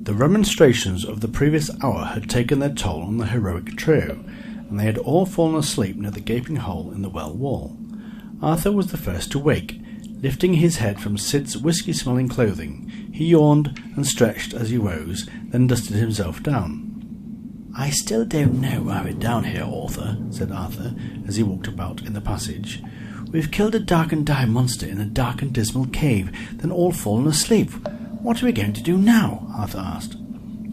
The remonstrations of the previous hour had taken their toll on the heroic trio, and they had all fallen asleep near the gaping hole in the well wall. Arthur was the first to wake. Lifting his head from Sid's whisky-smelling clothing, he yawned and stretched as he rose, then dusted himself down. "I still don't know why we're down here, Arthur," said Arthur, as he walked about in the passage. "We've killed a dark and dire monster in a dark and dismal cave, then all fallen asleep. What are we going to do now?" Arthur asked.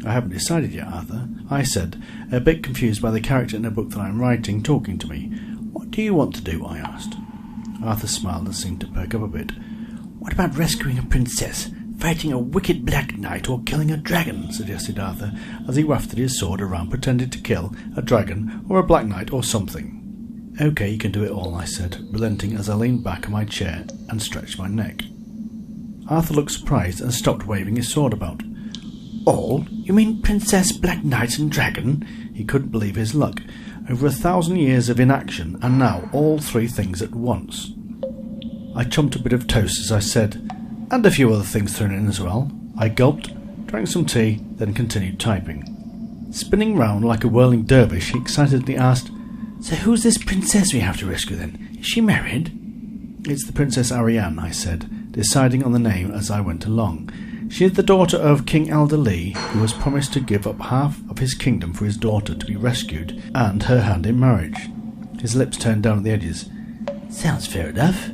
"I haven't decided yet, Arthur," I said, a bit confused by the character in a book that I am writing talking to me. "What do you want to do?" I asked. Arthur smiled and seemed to perk up a bit. "What about rescuing a princess, fighting a wicked black knight, or killing a dragon?" suggested Arthur, as he wafted his sword around pretending to kill a dragon or a black knight or something. "Okay, you can do it all," I said, relenting as I leaned back in my chair and stretched my neck. Arthur looked surprised and stopped waving his sword about. "All? You mean princess, black knight and dragon?" He couldn't believe his luck. Over 1,000 years of inaction, and now all three things at once. I chomped a bit of toast as I said, "And a few other things thrown in as well." I gulped, drank some tea, then continued typing. Spinning round like a whirling dervish, he excitedly asked, "So who's this princess we have to rescue then? Is she married?" "It's the Princess Ariane," I said, deciding on the name as I went along. "She is the daughter of King Alder Lee, who has promised to give up half of his kingdom for his daughter to be rescued, and her hand in marriage." His lips turned down at the edges. "Sounds fair enough.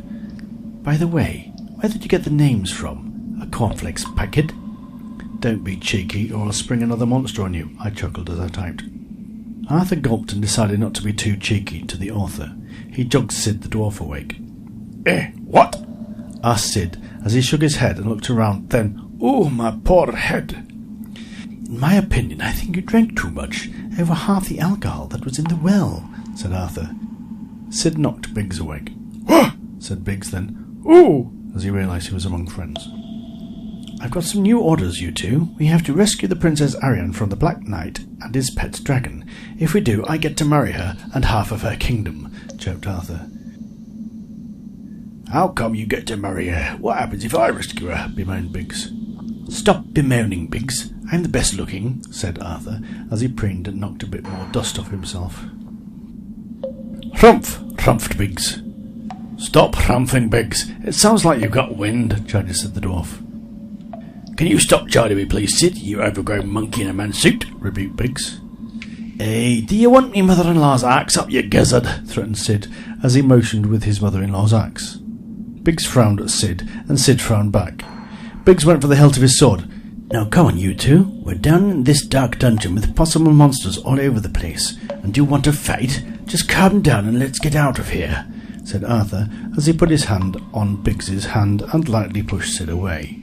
By the way, where did you get the names from? A cornflakes packet?" "Don't be cheeky, or I'll spring another monster on you," I chuckled as I typed. Arthur gulped and decided not to be too cheeky to the author. He jogged Sid the dwarf awake. What?" asked Sid, as he shook his head and looked around, then, "Oh, my poor head." "In my opinion, I think you drank too much, over half the alcohol that was in the well," said Arthur. Sid knocked Biggs awake. "What?" said Biggs then, "Ooh," as he realised he was among friends. "I've got some new orders, you two. We have to rescue the Princess Ariane from the Black Knight and his pet dragon. If we do, I get to marry her and half of her kingdom," joked Arthur. "How come you get to marry her? What happens if I rescue her?" bemoaned Biggs. "Stop bemoaning, Biggs. I'm the best looking," said Arthur, as he preened and knocked a bit more dust off himself. "Humph!" humphed Biggs. "Stop humping, Biggs. It sounds like you've got wind," said the dwarf. "Can you stop chiding me, please, Sid, you overgrown monkey in a man's suit?" rebuked Biggs. "Hey, do you want me mother-in-law's axe up your gizzard?" threatened Sid, as he motioned with his mother-in-law's axe. Biggs frowned at Sid, and Sid frowned back. Biggs went for the hilt of his sword. "Now come on, you two. We're down in this dark dungeon with possible monsters all over the place, and do you want to fight? Just calm down and let's get out of here," said Arthur, as he put his hand on Biggs's hand and lightly pushed Sid away.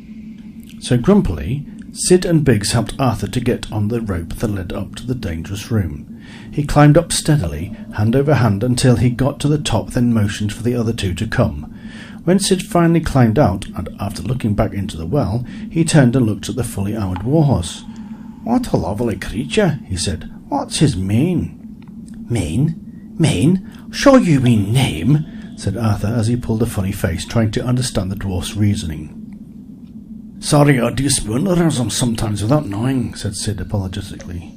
So grumpily, Sid and Biggs helped Arthur to get on the rope that led up to the dangerous room. He climbed up steadily, hand over hand, until he got to the top, then motioned for the other two to come. When Sid finally climbed out, and after looking back into the well, he turned and looked at the fully armoured warhorse. "What a lovely creature," he said. "What's his mane?" "Mane? Mane? Sure you mean name," said Arthur, as he pulled a funny face, trying to understand the dwarf's reasoning. "Sorry, I do spoon-around sometimes without knowing," said Sid apologetically.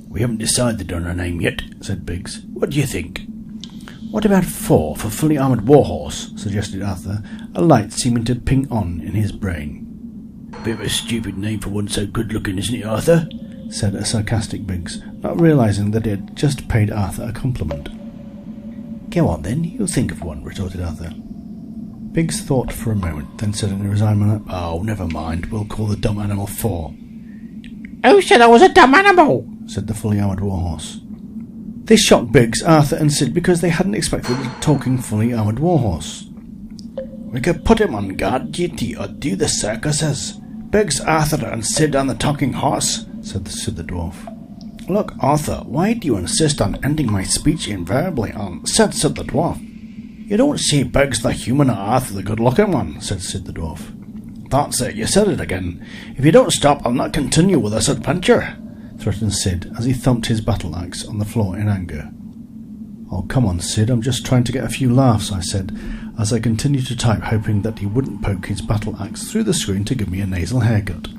"We haven't decided on a name yet," said Biggs. "What do you think?" "What about 4 for fully armoured warhorse?" suggested Arthur, a light seeming to ping on in his brain. "Bit of a stupid name for one so good-looking, isn't it, Arthur?" said a sarcastic Biggs, not realising that he had just paid Arthur a compliment. "Go on then, you think of one," retorted Arthur. Biggs thought for a moment, then said in a resigned manner, "Oh, never mind, we'll call the dumb animal 4. "Who said I was a dumb animal?" said the fully armoured warhorse. This shocked Biggs, Arthur and Sid because they hadn't expected a talking fully armoured warhorse. "We could put him on guard duty or do the circuses. Biggs, Arthur and Sid on the talking horse," said the dwarf. "Look, Arthur, why do you insist on ending my speech invariably on said the dwarf?" "You don't say Biggs the human or Arthur the good-looking one," said Sid the dwarf. "That's it, you said it again. If you don't stop, I'll not continue with this adventure," threatened Sid, as he thumped his battle-axe on the floor in anger. "Oh, come on, Sid, I'm just trying to get a few laughs," I said, as I continued to type, hoping that he wouldn't poke his battle-axe through the screen to give me a nasal haircut.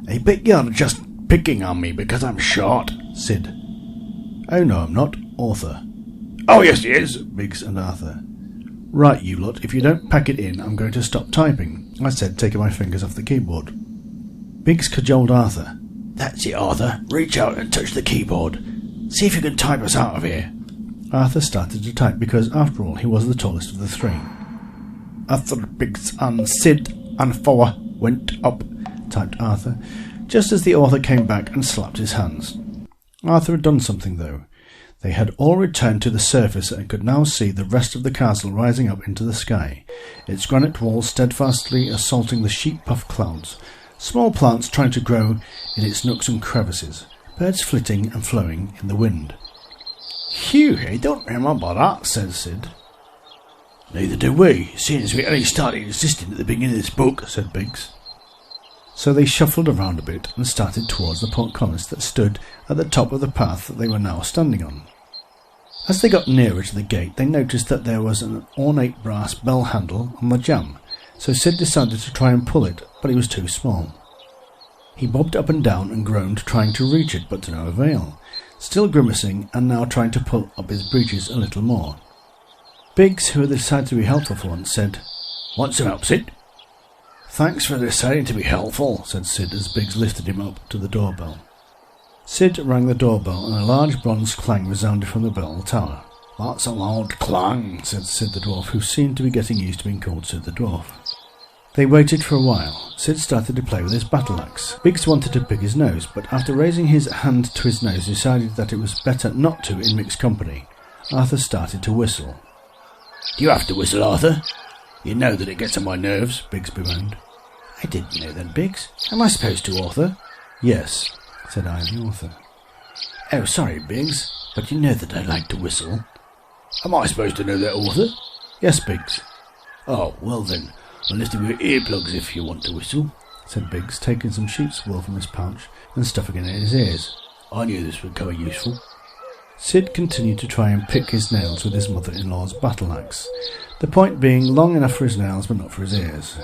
I bet you're just picking on me because I'm short, Sid. Oh no, I'm not, Arthur. Oh yes he is, Biggs and Arthur. Right, you lot, if you don't pack it in, I'm going to stop typing, I said, taking my fingers off the keyboard. Biggs cajoled Arthur. That's it, Arthur. Reach out and touch the keyboard. See if you can type us out of here. Arthur started to type because, after all, he was the tallest of the three. Arthur, Biggs and Sid and Four went up, typed Arthur, just as the author came back and slapped his hands. Arthur had done something, though. They had all returned to the surface and could now see the rest of the castle rising up into the sky, its granite walls steadfastly assaulting the sheep-puffed clouds, small plants trying to grow in its nooks and crevices, birds flitting and flowing in the wind. Phew, I don't remember that, said Sid. Neither do we, since we only started existing at the beginning of this book, said Biggs. So they shuffled around a bit and started towards the portcullis that stood at the top of the path that they were now standing on. As they got nearer to the gate, they noticed that there was an ornate brass bell handle on the jamb, so Sid decided to try and pull it, but it was too small. He bobbed up and down and groaned, trying to reach it, but to no avail, still grimacing and now trying to pull up his breeches a little more. Biggs, who had decided to be helpful for once, said, Want some help, Sid? Thanks for deciding to be helpful, said Sid as Biggs lifted him up to the doorbell. Sid rang the doorbell and a large bronze clang resounded from the bell tower. That's a loud clang, said Sid the dwarf, who seemed to be getting used to being called Sid the dwarf. They waited for a while. Sid started to play with his battle axe. Biggs wanted to pick his nose, but after raising his hand to his nose decided that it was better not to in mixed company. Arthur started to whistle. Do you have to whistle, Arthur? You know that it gets on my nerves, Biggs bemoaned. I didn't know then, Biggs. Am I supposed to, Arthur? Yes, said I, the author. Oh, sorry, Biggs, but you know that I like to whistle. Am I supposed to know that, Arthur? Yes, Biggs. Oh, well then, I'll lift your earplugs if you want to whistle, said Biggs, taking some sheep's wool from his pouch and stuffing it in his ears. I knew this would come in useful. Sid continued to try and pick his nails with his mother-in-law's battle axe, the point being long enough for his nails but not for his ears.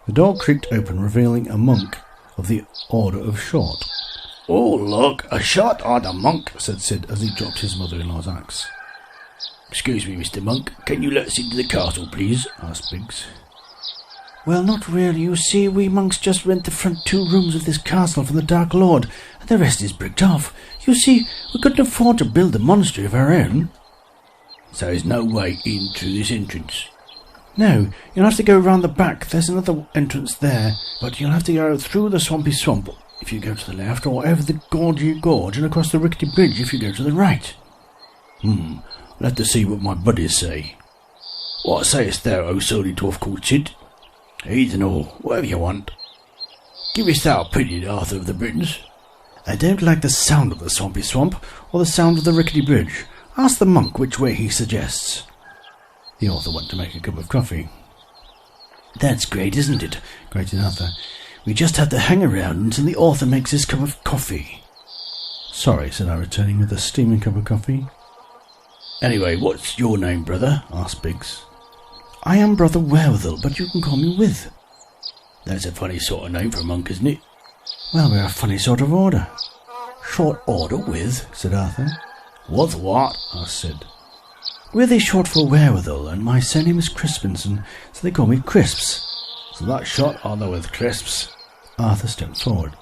The door creaked open, revealing a monk of the Order of Short. Oh, look, a short order monk, said Sid as he dropped his mother-in-law's axe. Excuse me, Mr. Monk, can you let us into the castle, please? Asked Biggs. Well, not really. You see, we monks just rent the front 2 rooms of this castle from the Dark Lord, and the rest is bricked off. You see, we couldn't afford to build a monastery of our own. So there's no way in through this entrance? No, you'll have to go round the back. There's another entrance there, but you'll have to go through the swampy swamp if you go to the left, or over the gorgy gorge and across the rickety bridge if you go to the right. I'll have to see what my buddies say. What sayest thou, O surly dwarf called Sid? Either or, whatever you want. Givest thou opinion, Arthur of the Britons? I don't like the sound of the swampy swamp, or the sound of the rickety bridge. Ask the monk which way he suggests. The author went to make a cup of coffee. That's great, isn't it? Grated Arthur. We just have to hang around until the author makes his cup of coffee. Sorry, said I, returning with a steaming cup of coffee. Anyway, what's your name, brother? Asked Biggs. I am Brother Wherewithal, but you can call me With. That's a funny sort of name for a monk, isn't it? Well, we're a funny sort of order. Short order, With, said Arthur. With what? Asked Sid. With is short for Wherewithal, and my surname is Crispinson, so they call me Crisps. So that's short order with Crisps. Arthur stepped forward.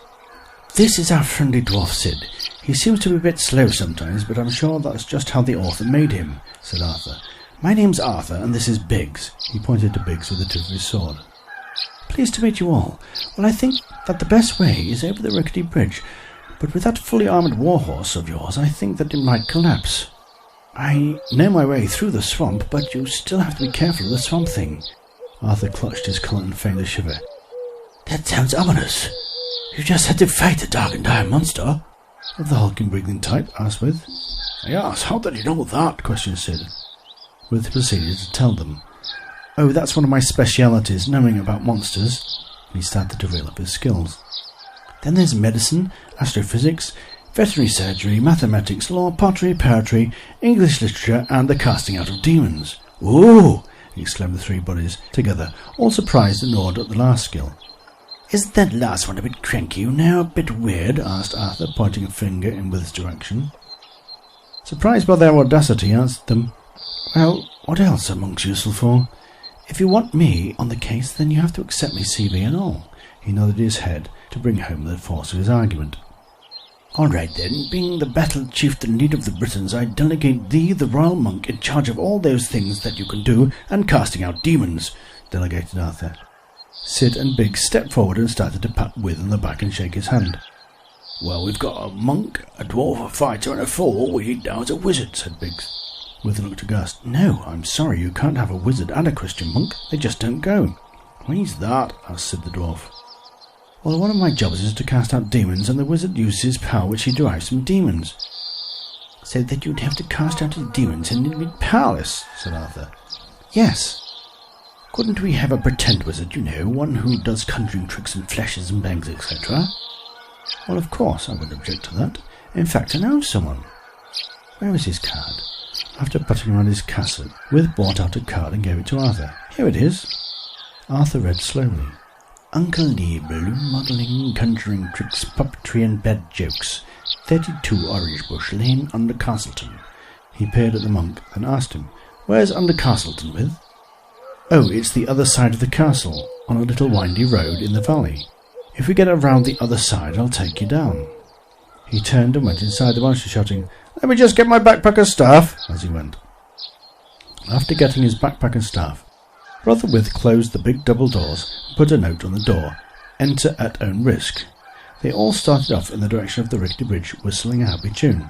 This is our friendly dwarf Sid. He seems to be a bit slow sometimes, but I'm sure that's just how the author made him, said Arthur. My name's Arthur, and this is Biggs. He pointed to Biggs with the tip of his sword. Pleased to meet you all. Well, I think that the best way is over the rickety bridge, but with that fully armoured warhorse of yours, I think that it might collapse. I know my way through the swamp, but you still have to be careful of the swamp thing. Arthur clutched his collar and feigned a shiver. That sounds ominous. You just had to fight a dark and dire monster. Of the hulking, breathing type? Asked With. Yes, how did you know that? Questioned Sid. With proceeded to tell them. Oh, that's one of my specialities, knowing about monsters. And he started to reel up his skills. Then there's medicine, astrophysics, veterinary surgery, mathematics, law, pottery, poetry, English literature, and the casting out of demons. Ooh! Exclaimed the 3 buddies together, all surprised and awed at the last skill. "Isn't that last one a bit cranky now, a bit weird?" asked Arthur, pointing a finger in With's direction. Surprised by their audacity, he answered them, "Well, what else are monks useful for? If you want me on the case, then you have to accept me, CV and all." He nodded his head to bring home the force of his argument. "All right then, being the battle chieftain leader of the Britons, I delegate thee, the royal monk, in charge of all those things that you can do, and casting out demons," delegated Arthur. Sid and Biggs stepped forward and started to pat With on the back and shake his hand. "Well, we've got a monk, a dwarf, a fighter, and a fool. We need now as a wizard," said Biggs. With looked aghast. "No, I'm sorry, you can't have a wizard and a Christian monk. They just don't go." "Why's that?" asked Sid the dwarf. "Well, one of my jobs is to cast out demons, and the wizard uses his power which he derives from demons." "So that you'd have to cast out his demons and it'd be powerless," said Arthur. "Yes. Couldn't we have a pretend wizard, one who does conjuring tricks and flashes and bangs, etc.? "Well, of course, I wouldn't object to that. In fact, I know someone." "Where is his card?" After putting around his castle, With brought out a card and gave it to Arthur. "Here it is." Arthur read slowly. "Uncle Lee, balloon modelling, conjuring tricks, puppetry and bad jokes. 32 Orange Bush Lane, Under Castleton." He peered at the monk, then asked him, "Where's Under Castleton, With?" "Oh, it's the other side of the castle, on a little windy road in the valley. If we get around the other side, I'll take you down." He turned and went inside the monastery, shouting, "Let me just get my backpack and staff," as he went. After getting his backpack and staff, Brother With closed the big double doors and put a note on the door, "Enter at own risk." They all started off in the direction of the rickety bridge, whistling a happy tune.